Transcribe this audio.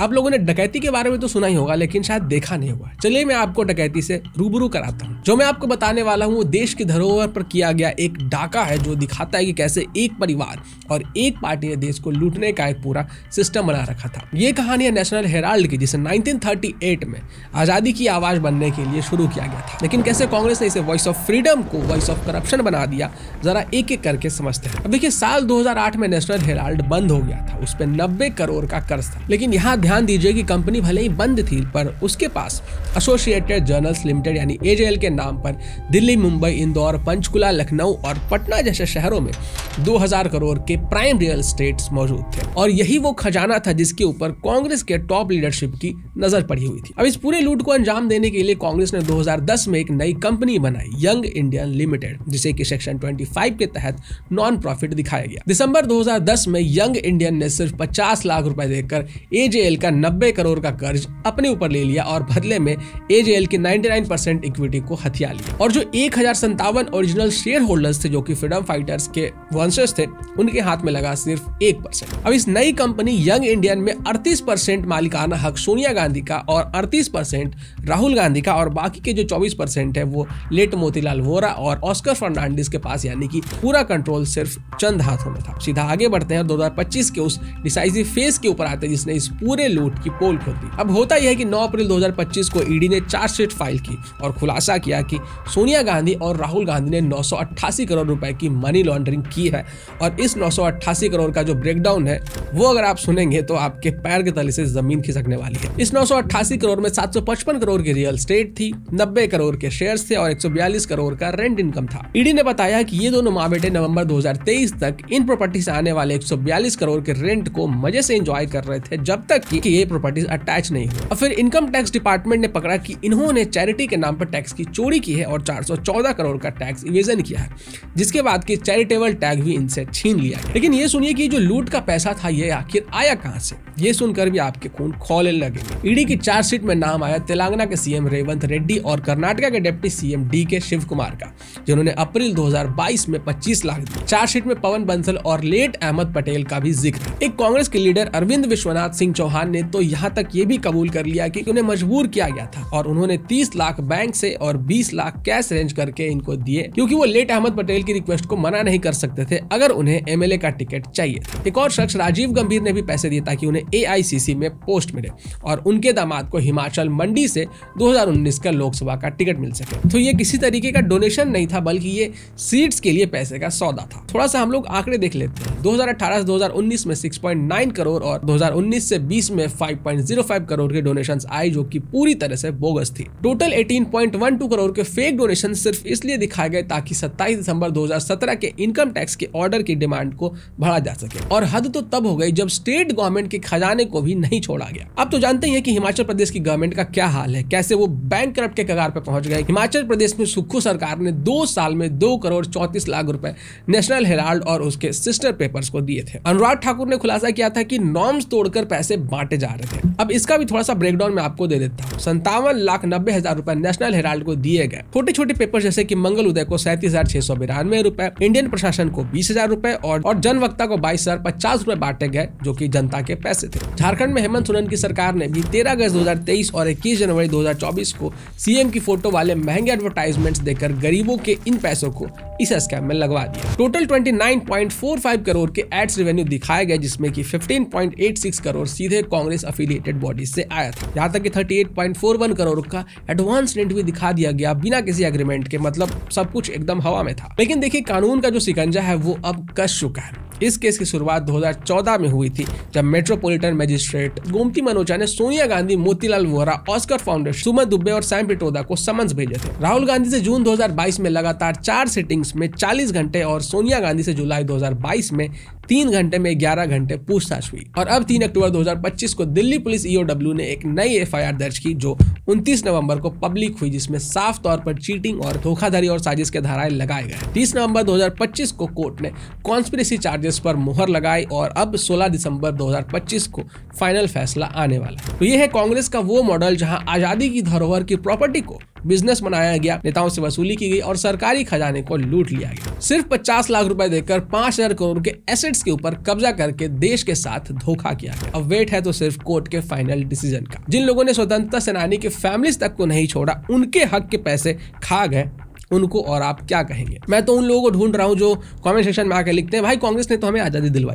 आप लोगों ने डकैती के बारे में तो सुना ही होगा, लेकिन शायद देखा नहीं होगा। चलिए मैं आपको डकैती से रूबरू कराता हूँ। जो मैं आपको बताने वाला हूँ वो देश की धरोहर पर किया गया एक डाका है, जो दिखाता है कि कैसे एक परिवार और एक पार्टी ने देश को लूटने का एक पूरा सिस्टम बना रखा था। ये कहानी है नेशनल हेराल्ड की, जिसे 1938 में आजादी की आवाज बनने के लिए शुरू किया गया था। लेकिन कैसे कांग्रेस ने इसे वॉइस ऑफ फ्रीडम को वॉइस ऑफ करप्शन बना दिया, जरा एक एक करके समझते हैं। अब देखिए, साल 2008 में नेशनल हेराल्ड बंद हो गया था। उस पर 90 करोड़ का कर्ज था। लेकिन यहाँ ध्यान दीजिए कि कंपनी भले ही बंद थी, पर उसके पास एसोसिएटेड जर्नल्स लिमिटेड यानी एजेएल के नाम पर दिल्ली, मुंबई, इंदौर, पंचकुला, लखनऊ और पटना जैसे शहरों में 2000 करोड़ के प्राइम रियल एस्टेट्स मौजूद थे। और यही वो खजाना था जिसके ऊपर कांग्रेस के टॉप लीडरशिप की नजर पड़ी हुई थी। अब इस पूरे लूट को अंजाम देने के लिए कांग्रेस ने 2010 में एक नई कंपनी बनाई, यंग इंडियन लिमिटेड, जिसे कि सेक्शन 25 के तहत नॉन प्रॉफिट दिखाया गया। दिसंबर 2010 में यंग इंडियन ने सिर्फ 50 लाख रुपए देकर एजेएल का 90 करोड़ का कर्ज अपने ऊपर ले लिया और बदले में एजेएल की 99% इक्विटी को हथिया लिया। और जो 1057 ओरिजिनल शेयर होल्डर्स थे, जो कि फ्रीडम फाइटर्स के वंशज थे, उनके हाथ में लगा सिर्फ 1%। अब इस नई कंपनी यंग इंडियन में 38% मालिकाना हक सोनिया गांधी का और 38% राहुल गांधी का, और बाकी के जो 24% है वो लेट मोतीलाल वोरा और ऑस्कर फर्नांडिस के पास, यानी कि पूरा कंट्रोल सिर्फ चंद हाथों में था। सीधा आगे बढ़ते हैं 2025 के उस डिसाइसिव फेज के ऊपर आते हैं जिसने इस पूरे लूट की पोल खोल दी। अब होता यह है कि 9 अप्रैल 2025 को ईडी ने चार्जशीट फाइल की और खुलासा किया कि सोनिया गांधी और राहुल गांधी ने 988 करोड़ रुपए की मनी लॉन्ड्रिंग की है। और इस 988 करोड़ का जो ब्रेकडाउन है वो अगर आप सुनेंगे तो आपके पैर के तले से जमीन खिसकने वाली है। इस 988 करोड़ में 755 करोड़ की रियल एस्टेट थी, 90 करोड़ के शेयर्स थे और 142 करोड़ का रेंट इनकम था। ईडी ने बताया कि ये दोनों माँ बेटे नवंबर 2023 तक इन प्रॉपर्टी से आने वाले 142 करोड़ के रेंट को मजे से एंजॉय कर रहे थे, जब तक कि ये प्रॉपर्टीज अटैच नहीं हुई। और फिर इनकम टैक्स डिपार्टमेंट ने पकड़ा कि इन्होंने चैरिटी के नाम पर टैक्स की चोरी की है और 414 करोड़ का टैक्स इवेजन किया है, जिसके बाद की चैरिटेबल टैग भी इनसे छीन लिया गया। लेकिन ये सुनिए कि जो लूट का पैसा था ये आखिर आया कहां से, ये सुनकर भी आपके खून खौलने लगेंगे। ईडी की चार्जशीट में नाम आया तेलंगाना के सीएम रेवंत रेड्डी और कर्नाटका के deputy CM DK Shivakumar का, जिन्होंने अप्रैल 2022 में 25 लाख दिए। चार्जशीट में पवन बंसल और लेट अहमद पटेल का भी जिक्र है। एक कांग्रेस के लीडर अरविंद विश्वनाथ सिंह चौहान ने तो यहाँ तक ये भी कबूल कर लिया कि उन्हें मजबूर किया गया था और उन्होंने 30 लाख बैंक से और 20 लाख कैश अरेंज करके इनको दिए, क्योंकि वो लेट अहमद पटेल की रिक्वेस्ट को मना नहीं कर सकते थे अगर उन्हें एमएलए का टिकट चाहिए। एक और शख्स राजीव गंभीर ने भी पैसे दिए ताकि उन्हें एआईसीसी में पोस्ट मिले और उनके दामाद को हिमाचल मंडी से 2019 का लोकसभा का टिकट मिल सके। तो ये किसी तरीके का डोनेशन नहीं था, बल्कि ये सीट्स के लिए पैसे का सौदा था। थोड़ा सा हम लोग आंकड़े देख लेते हैं। 2018 से 2019 में 6.9 करोड़ और 2019 से 20 में 5.05 करोड़ के डोनेशंस आए, जो कि पूरी तरह से बोगस थी। टोटल 18.12 करोड़ के फेक डोनेशन सिर्फ इसलिए दिखाए गए ताकि 27 दिसंबर 2017 के इनकम टैक्स के ऑर्डर की डिमांड को बढ़ा जा सके। और हद तो तब हो गई जब स्टेट गवर्नमेंट के खजाने को भी नहीं छोड़ा गया। अब तो जानते हैं कि हिमाचल प्रदेश की गवर्नमेंट का क्या हाल है, कैसे वो बैंक करप्ट के कगार पर पहुंच गए। हिमाचल प्रदेश में सुक्खू सरकार ने 2 साल में 2 करोड़ 34 लाख रुपए नेशनल हेराल्ड और उसके सिस्टर पेपर्स को दिए थे। अनुराग ठाकुर ने खुलासा किया था कि नॉर्म्स तोड़कर पैसे बांटे जा रहे थे। अब इसका भी थोड़ा सा ब्रेकडाउन मैं आपको दे देता हूँ। 57,90,000 रुपए नेशनल हेराल्ड को दिए गए। छोटे छोटे पेपर जैसे कि मंगल उदय को 37,692 रुपए, इंडियन प्रशासन को 20,000 रुपए और जनवक्ता को 22,050 रुपए बांटे गए, जो कि जनता के पैसे थे। झारखंड में हेमंत सोरेन की सरकार ने भी 13 अगस्त 2023 और 21 जनवरी 2024 को सीएम की फोटो वाले महंगे एडवर्टाइजमेंट्स देकर गरीबों के इन पैसों को इस स्कैम में लगवा दिया। टोटल 29.45 करोड़ के एड्स रेवेन्यू दिखाए गए, जिसमें कि 15.86 करोड़ सीधे कांग्रेस एफिलिएटेड बॉडी से आया था। यहाँ तक कि 38.41 करोड़ का एडवांस रेंट भी दिखा दिया गया बिना किसी एग्रीमेंट के, मतलब सब कुछ एकदम हवा में था। लेकिन देखिए, कानून का जो शिकंजा है वो अब कस चुका है। इस केस की शुरुआत 2014 में हुई थी, जब मेट्रोपॉलिटन मजिस्ट्रेट गोमती मनोचा ने सोनिया गांधी, मोतीलाल वोरा, ऑस्कर फाउंडेशन, सुमन दुबे और सैम पिट्रोदा को समन्स भेजे थे। राहुल गांधी से जून 2022 में लगातार 4 सिटिंग्स में 40 घंटे और सोनिया गांधी से जुलाई 2022 में 3 घंटे में 11 घंटे पूछताछ हुई। और अब 3 अक्टूबर 2025 को दिल्ली पुलिस ईओडब्ल्यू ने एक नई एफआईआर दर्ज की, जो 29 नवंबर को पब्लिक हुई, जिसमें साफ तौर पर चीटिंग और धोखाधड़ी और साजिश के धाराएं लगाए गए। 30 नवंबर 2025 को कोर्ट ने कॉन्स्पिरेसी चार्जेस कांग्रेस पर मुहर लगाई और अब 16 दिसंबर 2025 को फाइनल फैसला आने वाला है। तो ये है कांग्रेस का वो मॉडल जहां आजादी की धरोहर की प्रॉपर्टी को बिजनेस बनाया गया, नेताओं से वसूली की गई और सरकारी खजाने को लूट लिया गया। सिर्फ 50 लाख रुपए देकर 5,000 करोड़ के एसेट्स के ऊपर कब्जा करके देश के साथ धोखा किया गया। अब वेट है तो सिर्फ कोर्ट के फाइनल डिसीजन का। जिन लोगों ने स्वतंत्रता सेनानी के फैमिलीज तक को नहीं छोड़ा, उनके हक के पैसे खा गए, उनको और आप क्या कहेंगे? मैं तो उन लोगों को ढूंढ रहा हूं जो कमेंट सेक्शन में आकर लिखते हैं भाई कांग्रेस ने तो हमें आजादी दिलवाई